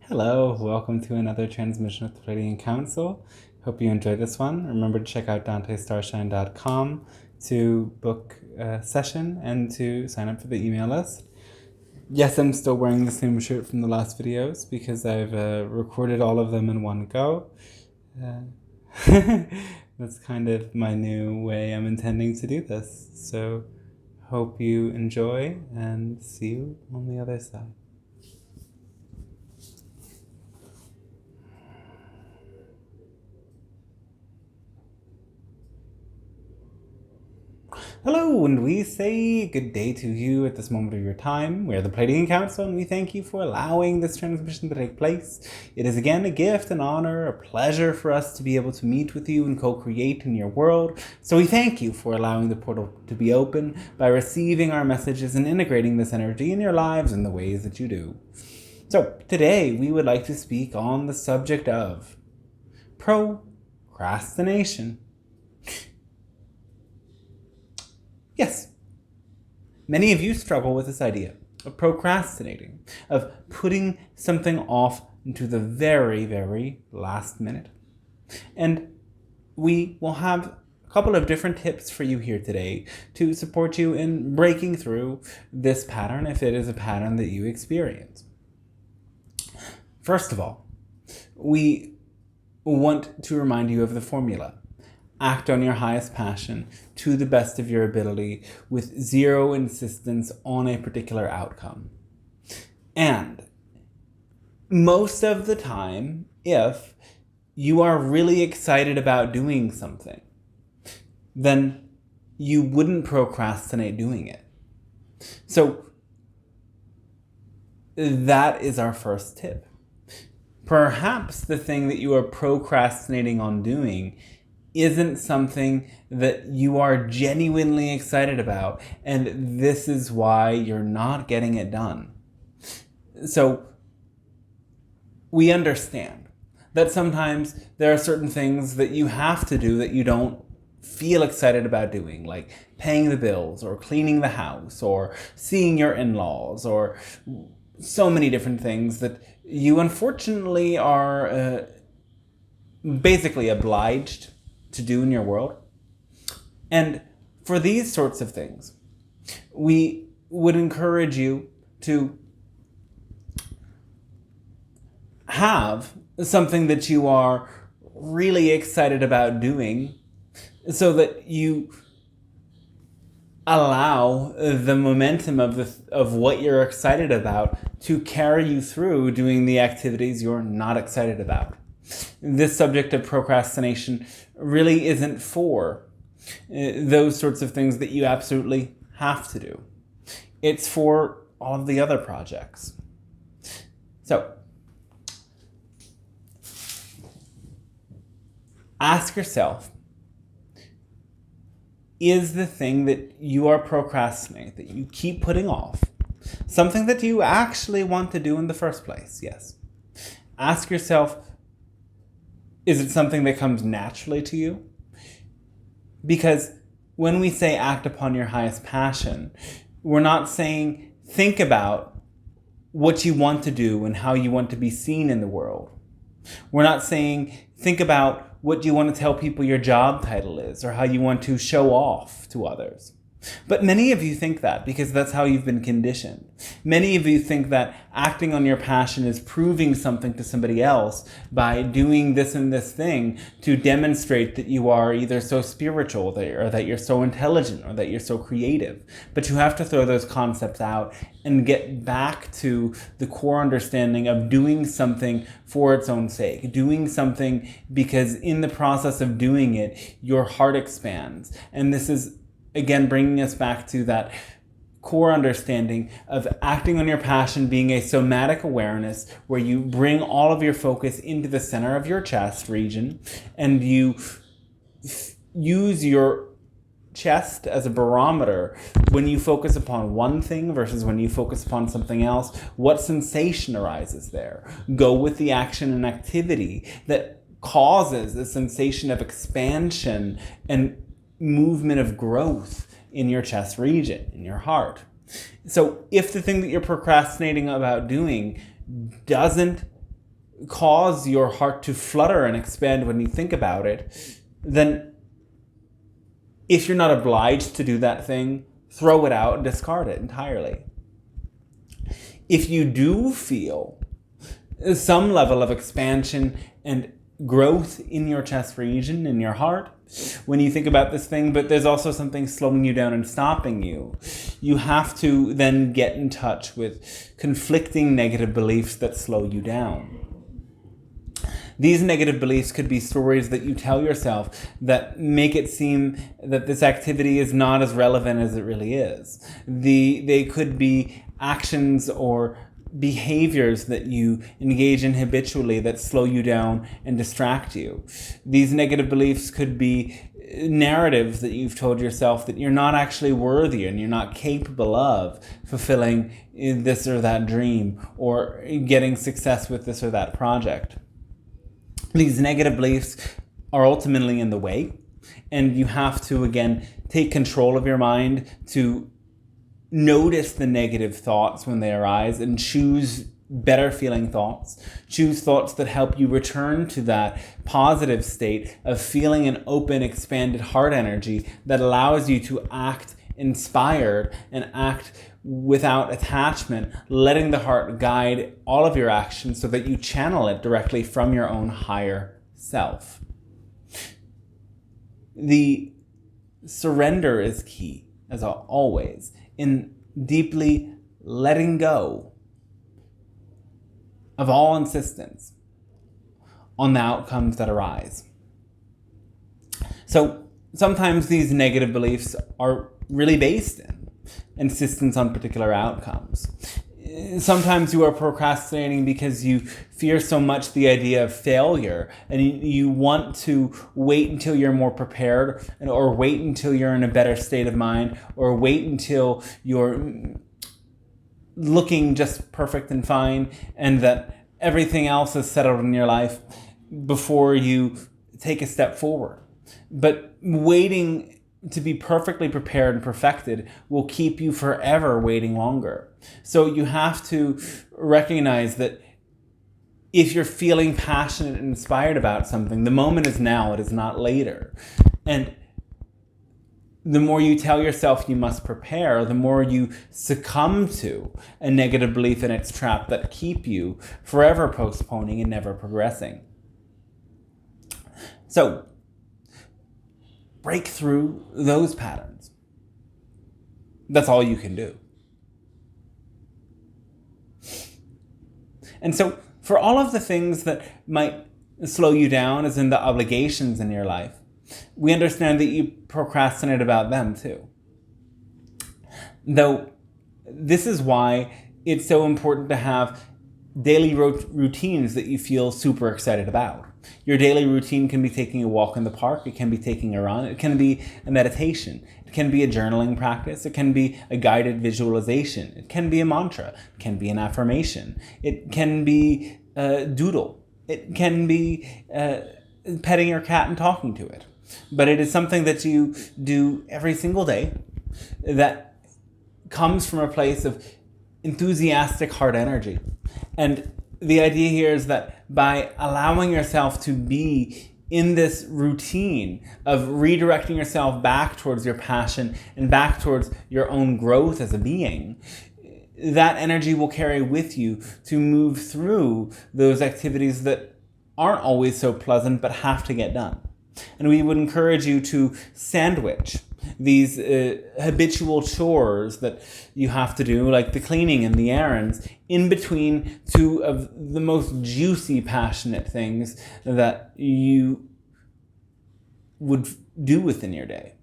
Hello, welcome to another transmission with the Pleiadian Council. Hope you enjoyed this one. Remember to check out dantestarshine.com to book a session and to sign up for the email list. Yes, I'm still wearing the same shirt from the last videos because I've recorded all of them in one go. That's kind of my new way I'm intending to do this. So hope you enjoy and see you on the other side. Hello, and we say good day to you at this moment of your time. We are the Pleiadian Council, and we thank you for allowing this transmission to take place. It is again a gift, an honor, a pleasure for us to be able to meet with you and co-create in your world. So we thank you for allowing the portal to be open by receiving our messages and integrating this energy in your lives in the ways that you do. So today we would like to speak on the subject of procrastination. Yes, many of you struggle with this idea of procrastinating, of putting something off into the very, very last minute. And we will have a couple of different tips for you here today to support you in breaking through this pattern if it is a pattern that you experience. First of all, we want to remind you of the formula. Act on your highest passion to the best of your ability with zero insistence on a particular outcome. And most of the time, if you are really excited about doing something, then you wouldn't procrastinate doing it. So that is our first tip. Perhaps the thing that you are procrastinating on doing isn't something that you are genuinely excited about, and this is why you're not getting it done. So we understand that sometimes there are certain things that you have to do that you don't feel excited about doing, like paying the bills or cleaning the house or seeing your in-laws or so many different things that you unfortunately are basically obliged to do in your world. And for these sorts of things, we would encourage you to have something that you are really excited about doing so that you allow the momentum of what you're excited about to carry you through doing the activities you're not excited about. This subject of procrastination really isn't for those sorts of things that you absolutely have to do. It's for all of the other projects. So, ask yourself, is the thing that you are procrastinating, that you keep putting off, something that you actually want to do in the first place? Yes. Ask yourself, is it something that comes naturally to you? Because when we say act upon your highest passion, we're not saying think about what you want to do and how you want to be seen in the world. We're not saying think about what you want to tell people your job title is or how you want to show off to others. But many of you think that because that's how you've been conditioned. Many of you think that acting on your passion is proving something to somebody else by doing this and this thing to demonstrate that you are either so spiritual or that you're so intelligent or that you're so creative. But you have to throw those concepts out and get back to the core understanding of doing something for its own sake, doing something because in the process of doing it, your heart expands. And this is again, bringing us back to that core understanding of acting on your passion being a somatic awareness where you bring all of your focus into the center of your chest region and you use your chest as a barometer when you focus upon one thing versus when you focus upon something else. What sensation arises there? Go with the action and activity that causes a sensation of expansion and movement of growth in your chest region, in your heart. So if the thing that you're procrastinating about doing doesn't cause your heart to flutter and expand when you think about it, then if you're not obliged to do that thing, throw it out and discard it entirely. If you do feel some level of expansion and growth in your chest region, in your heart, when you think about this thing, but there's also something slowing you down and stopping you, you have to then get in touch with conflicting negative beliefs that slow you down. These negative beliefs could be stories that you tell yourself that make it seem that this activity is not as relevant as it really is. They could be actions or behaviors that you engage in habitually that slow you down and distract you. These negative beliefs could be narratives that you've told yourself that you're not actually worthy and you're not capable of fulfilling this or that dream or getting success with this or that project. These negative beliefs are ultimately in the way, and you have to, again, take control of your mind to notice the negative thoughts when they arise and choose better feeling thoughts. Choose thoughts that help you return to that positive state of feeling an open, expanded heart energy that allows you to act inspired and act without attachment, letting the heart guide all of your actions so that you channel it directly from your own higher self. The surrender is key, as always, in deeply letting go of all insistence on the outcomes that arise. So sometimes these negative beliefs are really based in insistence on particular outcomes. Sometimes you are procrastinating because you fear so much the idea of failure and you want to wait until you're more prepared or wait until you're in a better state of mind or wait until you're looking just perfect and fine and that everything else is settled in your life before you take a step forward. But waiting to be perfectly prepared and perfected will keep you forever waiting longer. So you have to recognize that if you're feeling passionate and inspired about something, the moment is now, it is not later. And the more you tell yourself you must prepare, the more you succumb to a negative belief in its trap that keep you forever postponing and never progressing. So, break through those patterns. That's all you can do. And so, for all of the things that might slow you down, as in the obligations in your life, we understand that you procrastinate about them too. Though, this is why it's so important to have daily routines that you feel super excited about. Your daily routine can be taking a walk in the park, it can be taking a run, it can be a meditation, it can be a journaling practice, it can be a guided visualization, it can be a mantra, it can be an affirmation, it can be a doodle, it can be petting your cat and talking to it. But it is something that you do every single day that comes from a place of enthusiastic heart energy. And the idea here is that by allowing yourself to be in this routine of redirecting yourself back towards your passion and back towards your own growth as a being, that energy will carry with you to move through those activities that aren't always so pleasant but have to get done. And we would encourage you to sandwich these habitual chores that you have to do, like the cleaning and the errands, in between two of the most juicy, passionate things that you would do within your day.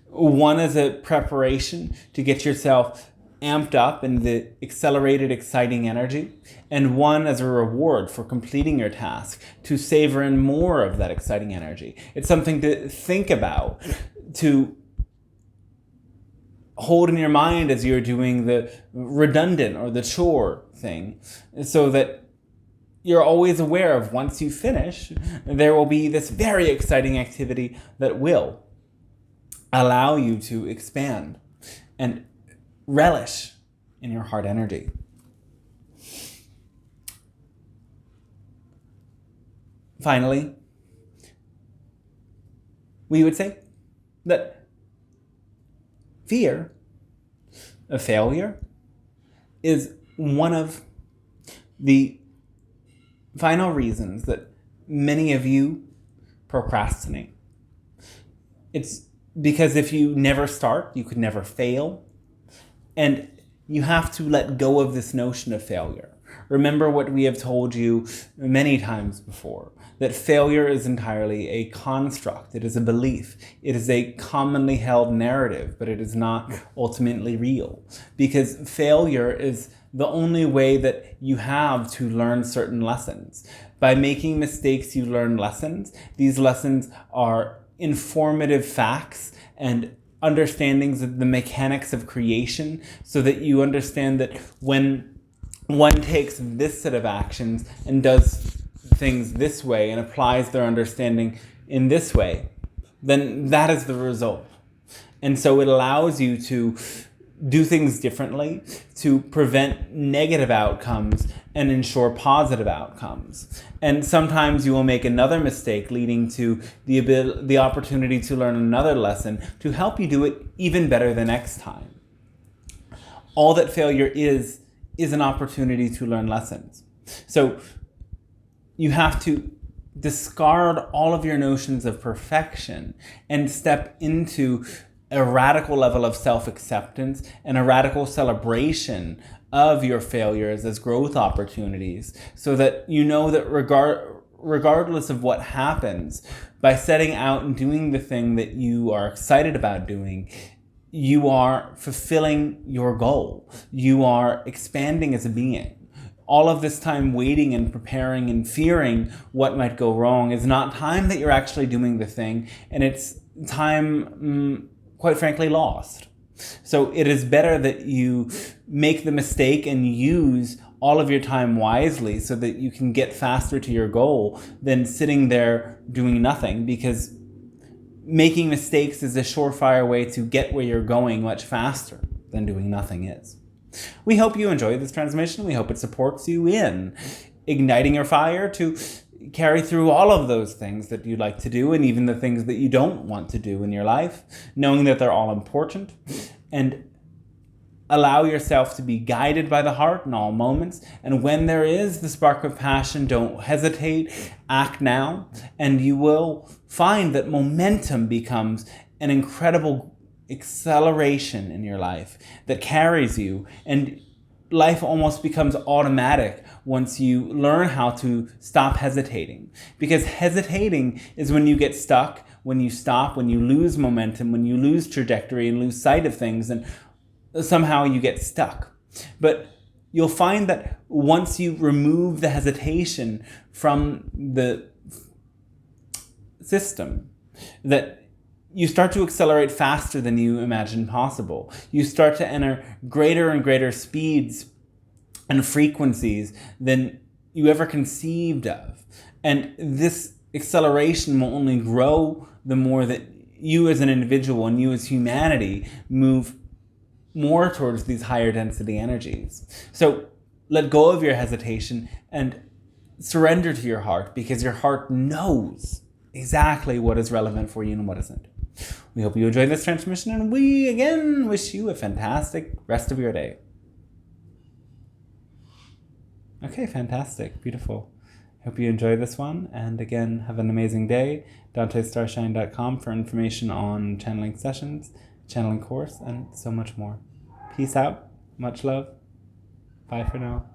One is a preparation to get yourself amped up in the accelerated, exciting energy, and one as a reward for completing your task to savor in more of that exciting energy. It's something to think about, to hold in your mind as you're doing the redundant or the chore thing, so that you're always aware of once you finish, there will be this very exciting activity that will allow you to expand and relish in your heart energy. finally, we would say that fear of failure is one of the final reasons that many of you procrastinate. It's because if you never start, you could never fail. And you have to let go of this notion of failure. Remember what we have told you many times before, that failure is entirely a construct. It is a belief. It is a commonly held narrative, but it is not ultimately real. Because failure is the only way that you have to learn certain lessons. By making mistakes, you learn lessons. These lessons are informative facts and understandings of the mechanics of creation, so that you understand that when one takes this set of actions and does things this way and applies their understanding in this way, then that is the result. And so it allows you to do things differently, to prevent negative outcomes and ensure positive outcomes. And sometimes you will make another mistake, leading to the opportunity to learn another lesson to help you do it even better the next time. All that failure is an opportunity to learn lessons. So you have to discard all of your notions of perfection and step into a radical level of self-acceptance and a radical celebration of your failures as growth opportunities, so that you know that regardless of what happens, by setting out and doing the thing that you are excited about doing, you are fulfilling your goal. You are expanding as a being. All of this time waiting and preparing and fearing what might go wrong is not time that you're actually doing the thing, and it's time, quite frankly, lost. So it is better that you make the mistake and use all of your time wisely so that you can get faster to your goal than sitting there doing nothing, because making mistakes is a surefire way to get where you're going much faster than doing nothing is. We hope you enjoyed this transmission. We hope it supports you in igniting your fire to carry through all of those things that you'd like to do, and even the things that you don't want to do in your life, knowing that they're all important, and allow yourself to be guided by the heart in all moments. And when there is the spark of passion, don't hesitate, act now, and you will find that momentum becomes an incredible acceleration in your life that carries you, and life almost becomes automatic once you learn how to stop hesitating. Because hesitating is when you get stuck, when you stop, when you lose momentum, when you lose trajectory and lose sight of things, and somehow you get stuck. But you'll find that once you remove the hesitation from the system, that you start to accelerate faster than you imagined possible. You start to enter greater and greater speeds and frequencies than you ever conceived of. And this acceleration will only grow the more that you as an individual and you as humanity move more towards these higher density energies. So let go of your hesitation and surrender to your heart, because your heart knows exactly what is relevant for you and what isn't. We hope you enjoyed this transmission, and we again wish you a fantastic rest of your day. Okay, fantastic. Beautiful. Hope you enjoyed this one, and again, have an amazing day. dantestarshine.com for information on channeling sessions, channeling course, and so much more. Peace out. Much love. Bye for now.